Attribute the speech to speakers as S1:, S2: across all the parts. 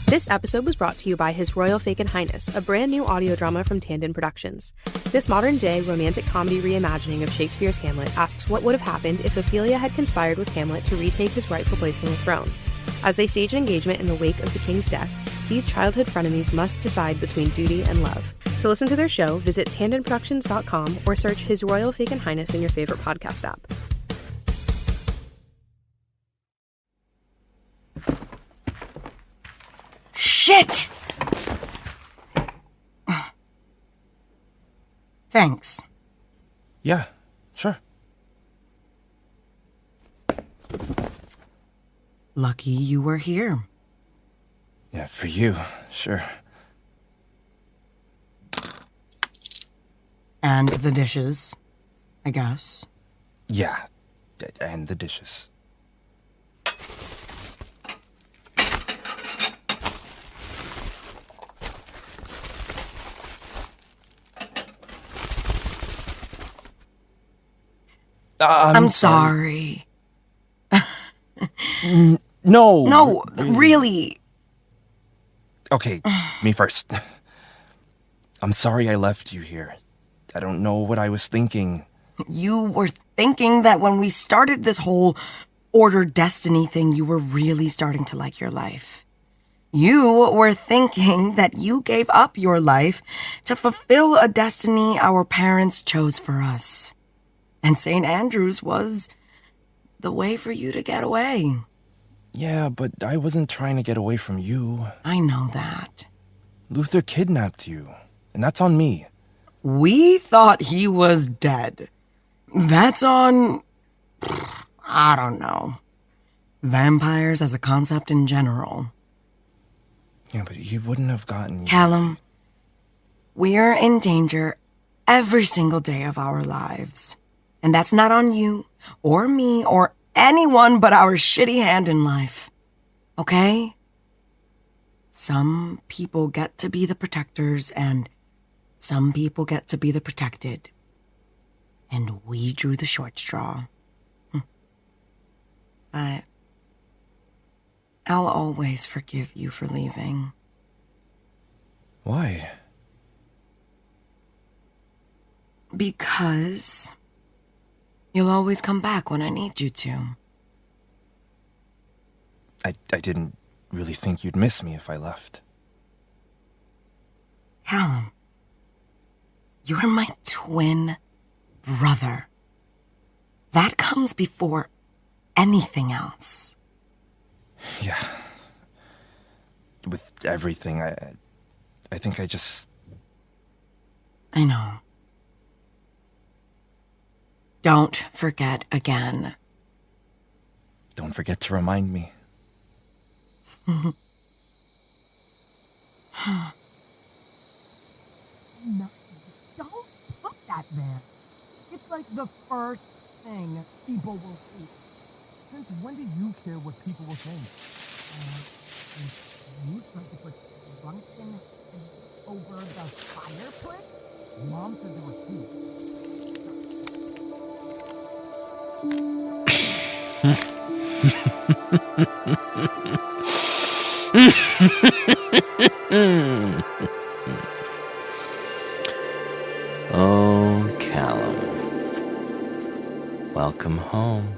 S1: This episode was brought to you by His Royal Fake Highness, a brand new audio drama from Tandon Productions. This modern-day romantic comedy reimagining of Shakespeare's Hamlet asks what would have happened if Ophelia had conspired with Hamlet to retake his rightful place on the throne. As they stage an engagement in the wake of the king's death, these childhood frenemies must decide between duty and love. To listen to their show, visit tandonproductions.com or search His Royal Fake Highness in your favorite podcast app.
S2: Shit! Thanks.
S3: Yeah, sure.
S2: Lucky you were here.
S3: Yeah, for you, sure.
S2: And the dishes, I guess.
S3: Yeah, and the dishes.
S2: I'm sorry.
S3: No.
S2: No, really.
S3: Okay, me first. I'm sorry I left you here. I don't know what I was thinking.
S2: You were thinking that when we started this whole ordered destiny thing, you were really starting to like your life. You were thinking that you gave up your life to fulfill a destiny our parents chose for us. And St. Andrews was the way for you to get away.
S3: Yeah, but I wasn't trying to get away from you.
S2: I know that.
S3: Luther kidnapped you, and that's on me.
S2: We thought he was dead. That's on... I don't know. Vampires as a concept in general.
S3: Yeah, but he wouldn't have gotten you.
S2: Callum, we're in danger every single day of our lives. And that's not on you, or me, or anyone but our shitty hand in life. Okay? Some people get to be the protectors, and some people get to be the protected. And we drew the short straw. I'll always forgive you for leaving.
S3: Why?
S2: Because you'll always come back when I need you to.
S3: I didn't really think you'd miss me if I left.
S2: Callum, you're my twin brother. That comes before anything else.
S3: Yeah. With everything, I think I just...
S2: I know. Don't forget again.
S3: Don't forget to remind me.
S4: No, don't put that there. It's like the first thing people will see. Since when do you care what people will think? And you tried to put drunken over the fireplace? Mom said there were two.
S5: Oh, Callum. Welcome home.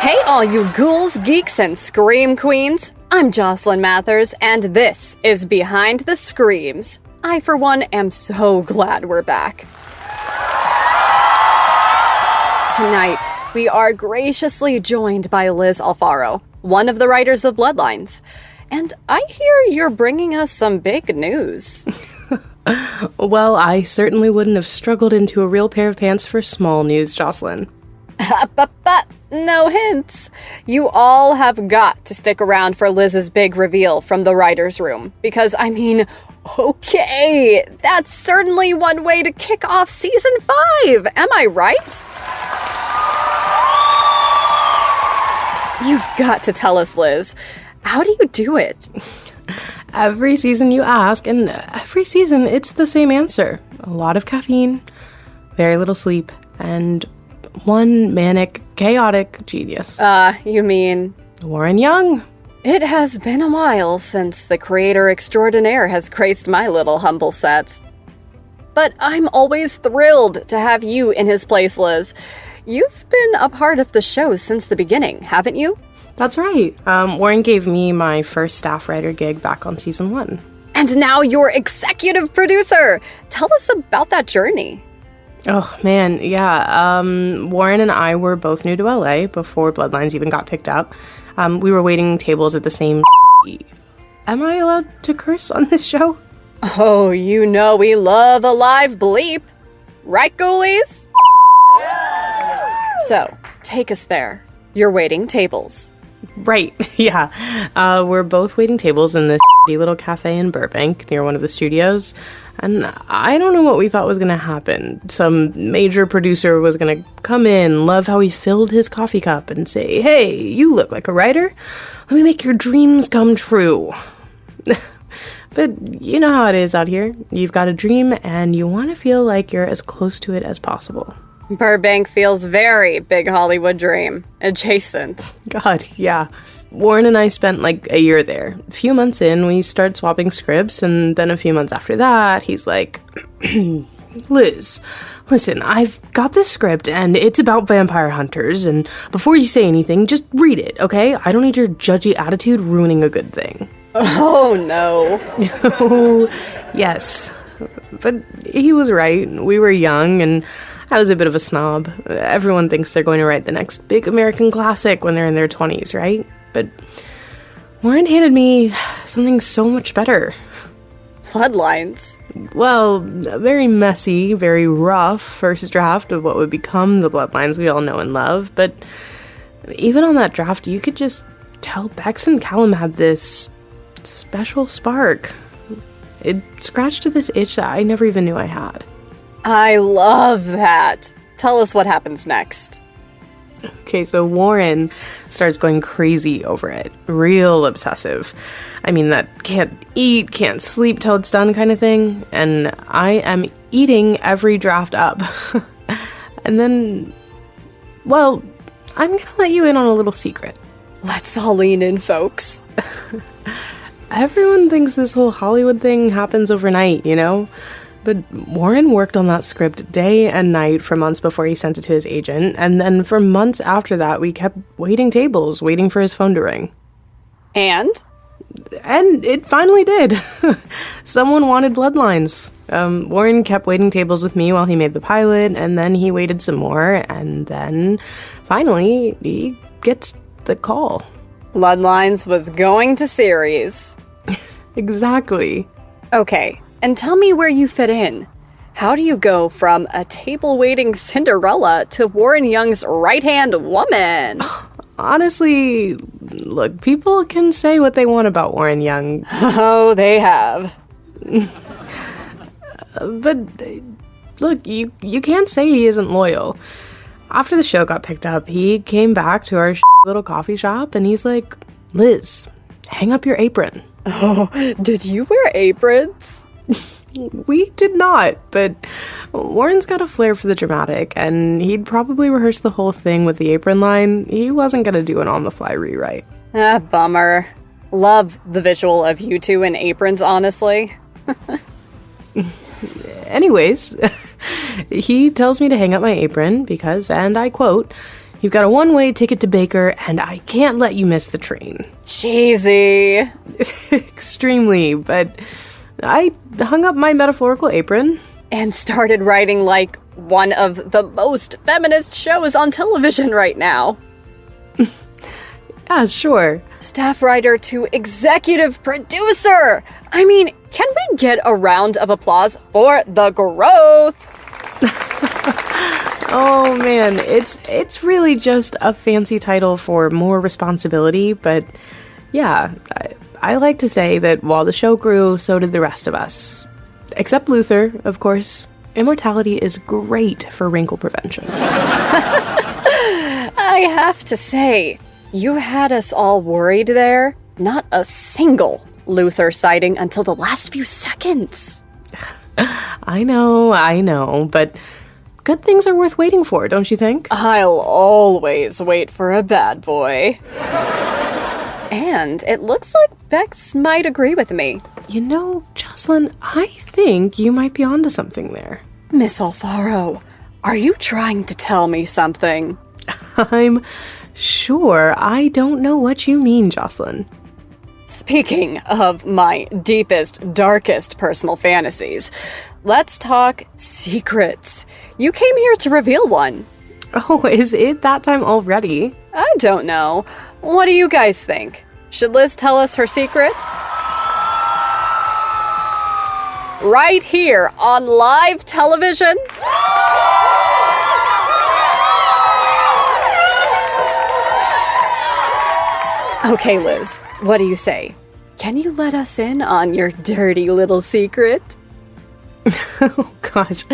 S6: Hey all you ghouls, geeks, and scream queens! I'm Jocelyn Mathers, and this is Behind the Screams. I, for one, am so glad we're back. Tonight, we are graciously joined by Liz Alfaro, one of the writers of Bloodlines. And I hear you're bringing us some big news.
S1: Well, I certainly wouldn't have struggled into a real pair of pants for small news, Jocelyn.
S6: But no hints. You all have got to stick around for Liz's big reveal from the writer's room. Because, I mean, okay, that's certainly one way to kick off season 5. Am I right? You've got to tell us, Liz. How do you do it?
S1: Every season you ask, and every season it's the same answer. A lot of caffeine, very little sleep, and one manic, chaotic genius.
S6: You mean...
S1: Warren Young.
S6: It has been a while since the creator extraordinaire has graced my little humble set. But I'm always thrilled to have you in his place, Liz. You've been a part of the show since the beginning, haven't you?
S1: That's right. Warren gave me my first staff writer gig back on season 1.
S6: And now you're executive producer! Tell us about that journey.
S1: Oh, man, yeah. Warren and I were both new to LA before Bloodlines even got picked up. We were waiting tables at the same... Am I allowed to curse on this show?
S6: Oh, you know we love a live bleep. Right, ghoulies? So, take us there. You're waiting tables.
S1: Right, yeah. We're both waiting tables in this little cafe in Burbank near one of the studios. And I don't know what we thought was going to happen. Some major producer was going to come in, love how he filled his coffee cup, and say, "Hey, you look like a writer. Let me make your dreams come true." But you know how it is out here. You've got a dream, and you want to feel like you're as close to it as possible.
S6: Burbank feels very big Hollywood dream. Adjacent.
S1: God, yeah. Warren and I spent like a year there. A few months in, we started swapping scripts, and then a few months after that, he's like, "Liz, listen, I've got this script, and it's about vampire hunters, and before you say anything, just read it, okay? I don't need your judgy attitude ruining a good thing."
S6: Oh, no.
S1: Yes. But he was right. We were young, and I was a bit of a snob. Everyone thinks they're going to write the next big American classic when they're in their 20s, right? But Warren handed me something so much better.
S6: Bloodlines.
S1: Well, a very messy, very rough first draft of what would become the Bloodlines we all know and love. But even on that draft, you could just tell Bex and Callum had this special spark. It scratched to this itch that I never even knew I had.
S6: I love that. Tell us what happens next.
S1: Okay, so Warren starts going crazy over it. Real obsessive. I mean, that can't eat, can't sleep till it's done kind of thing. And I am eating every draft up. And then, well, I'm gonna let you in on a little secret.
S6: Let's all lean in, folks.
S1: Everyone thinks this whole Hollywood thing happens overnight, you know? But Warren worked on that script day and night for months before he sent it to his agent, and then for months after that, we kept waiting tables, waiting for his phone to ring.
S6: And
S1: it finally did. Someone wanted Bloodlines. Warren kept waiting tables with me while he made the pilot, and then he waited some more, and then finally he gets the call.
S6: Bloodlines was going to series.
S1: Exactly.
S6: Okay. And tell me where you fit in. How do you go from a table-waiting Cinderella to Warren Young's right-hand woman?
S1: Honestly, look, people can say what they want about Warren Young.
S6: Oh, they have.
S1: But, look, you can't say he isn't loyal. After the show got picked up, he came back to our little coffee shop, and he's like, "Liz, hang up your apron."
S6: Oh, did you wear aprons?
S1: We did not, but Warren's got a flair for the dramatic, and he'd probably rehearse the whole thing with the apron line. He wasn't gonna do an on-the-fly rewrite.
S6: Bummer. Love the visual of you two in aprons, honestly.
S1: Anyways, he tells me to hang up my apron because, and I quote, "You've got a one-way ticket to Baker, and I can't let you miss the train."
S6: Cheesy.
S1: Extremely, but I hung up my metaphorical apron.
S6: And started writing like one of the most feminist shows on television right now.
S1: Yeah, sure.
S6: Staff writer to executive producer! I mean, can we get a round of applause for the growth?
S1: Oh man, it's really just a fancy title for more responsibility, but yeah, I like to say that while the show grew, so did the rest of us. Except Luther, of course. Immortality is great for wrinkle prevention.
S6: I have to say, you had us all worried there. Not a single Luther sighting until the last few seconds.
S1: I know, but good things are worth waiting for, don't you think?
S6: I'll always wait for a bad boy. And it looks like Bex might agree with me.
S1: You know, Jocelyn, I think you might be onto something there.
S6: Miss Alfaro, are you trying to tell me something?
S1: I'm sure I don't know what you mean, Jocelyn.
S6: Speaking of my deepest, darkest personal fantasies, let's talk secrets. You came here to reveal one.
S1: Oh, is it that time already?
S6: I don't know. What do you guys think? Should Liz tell us her secret? Right here on live television? Okay, Liz, what do you say? Can you let us in on your dirty little secret?
S1: Oh, gosh.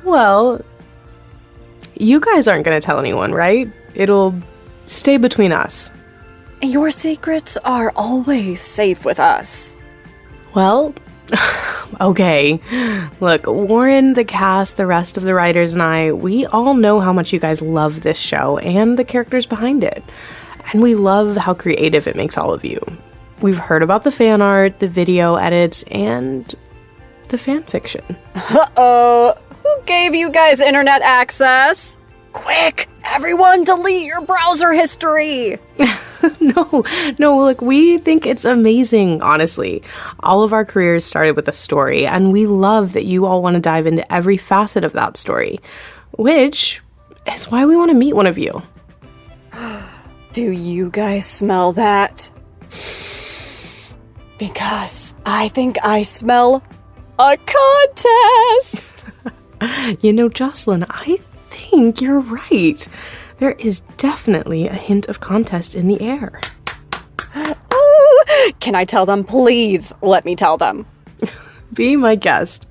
S1: Well, you guys aren't going to tell anyone, right? It'll stay between us.
S6: Your secrets are always safe with us.
S1: Well, okay. Look, Warren, the cast, the rest of the writers, and I, we all know how much you guys love this show and the characters behind it. And we love how creative it makes all of you. We've heard about the fan art, the video edits, and the fan fiction.
S6: Uh-oh. Who gave you guys internet access? Quick! Everyone delete your browser history!
S1: No, look, we think it's amazing, honestly. All of our careers started with a story, and we love that you all want to dive into every facet of that story, which is why we want to meet one of you.
S6: Do you guys smell that? Because I think I smell a contest!
S1: You know, Jocelyn, I think you're right. There is definitely a hint of contest in the air.
S6: Ooh, can I tell them? Please let me tell them.
S1: Be my guest.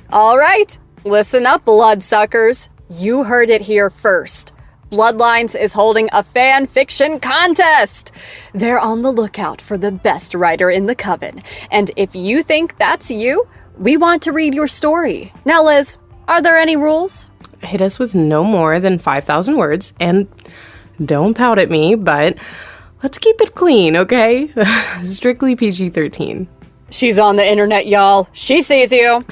S6: All right, listen up, bloodsuckers. You heard it here first. Bloodlines is holding a fan fiction contest. They're on the lookout for the best writer in the coven. And if you think that's you, we want to read your story. Now, Liz, are there any rules?
S1: Hit us with no more than 5,000 words, and don't pout at me, but let's keep it clean, okay? Strictly PG-13.
S6: She's on the internet, y'all. She sees you.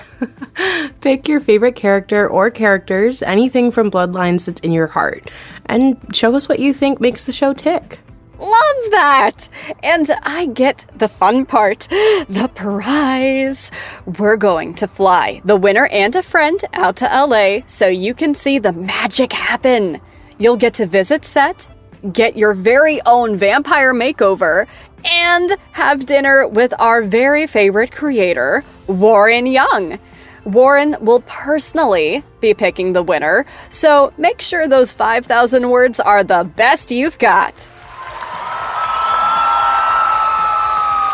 S1: Pick your favorite character or characters, anything from Bloodlines that's in your heart, and show us what you think makes the show tick.
S6: Love that! And I get the fun part, the prize. We're going to fly the winner and a friend out to LA so you can see the magic happen. You'll get to visit set, get your very own vampire makeover, and have dinner with our very favorite creator, Warren Young. Warren will personally be picking the winner, so make sure those 5,000 words are the best you've got.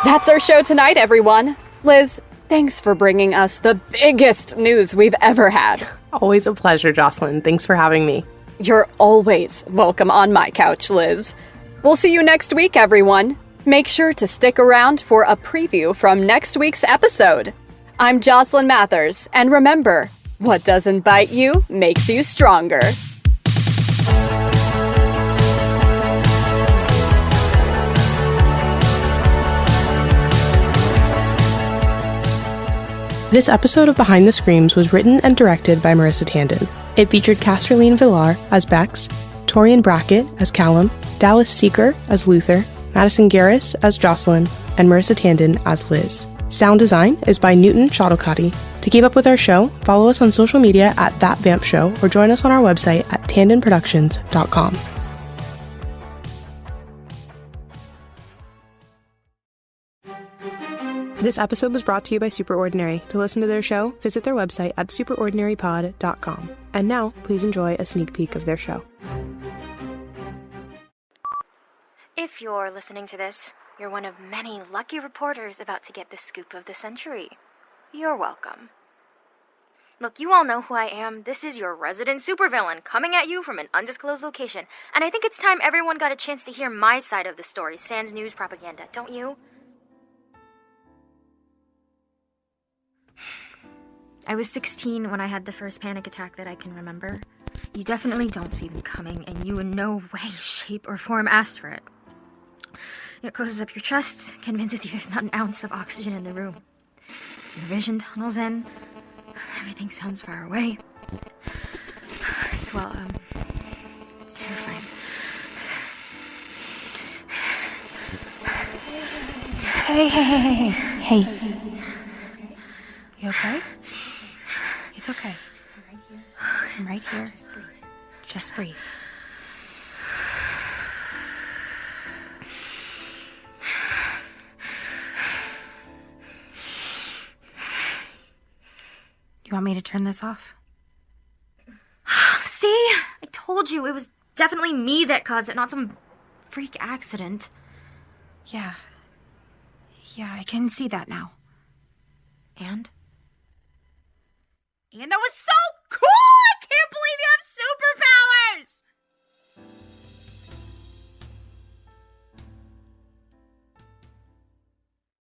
S6: That's our show tonight, everyone. Liz, thanks for bringing us the biggest news we've ever had.
S1: Always a pleasure, Jocelyn. Thanks for having me.
S6: You're always welcome on my couch, Liz. We'll see you next week, everyone. Make sure to stick around for a preview from next week's episode. I'm Jocelyn Mathers, and remember, what doesn't bite you makes you stronger.
S1: This episode of Behind the Screams was written and directed by Marissa Tandon. It featured Casterline Villar as Bex, Torian Brackett as Callum, Dallas Seeker as Luther, Madison Garris as Jocelyn, and Marissa Tandon as Liz. Sound design is by Newton Shottlecotty. To keep up with our show, follow us on social media at ThatVampShow or join us on our website at tandonproductions.com. This episode was brought to you by Superordinary. To listen to their show, visit their website at superordinarypod.com. And now, please enjoy a sneak peek of their show.
S7: If you're listening to this, you're one of many lucky reporters about to get the scoop of the century. You're welcome. Look, you all know who I am. This is your resident supervillain coming at you from an undisclosed location. And I think it's time everyone got a chance to hear my side of the story, sans news propaganda, don't you? I was 16 when I had the first panic attack that I can remember. You definitely don't see them coming, and you in no way, shape, or form asked for it. It closes up your chest, convinces you there's not an ounce of oxygen in the room. Your vision tunnels in. Everything sounds far away. It's terrifying.
S8: Hey. You okay? It's okay. I'm right here. Just breathe. Do you want me to turn this off?
S7: See? I told you it was definitely me that caused it, not some freak accident.
S8: Yeah, I can see that now.
S7: And?
S8: And that was so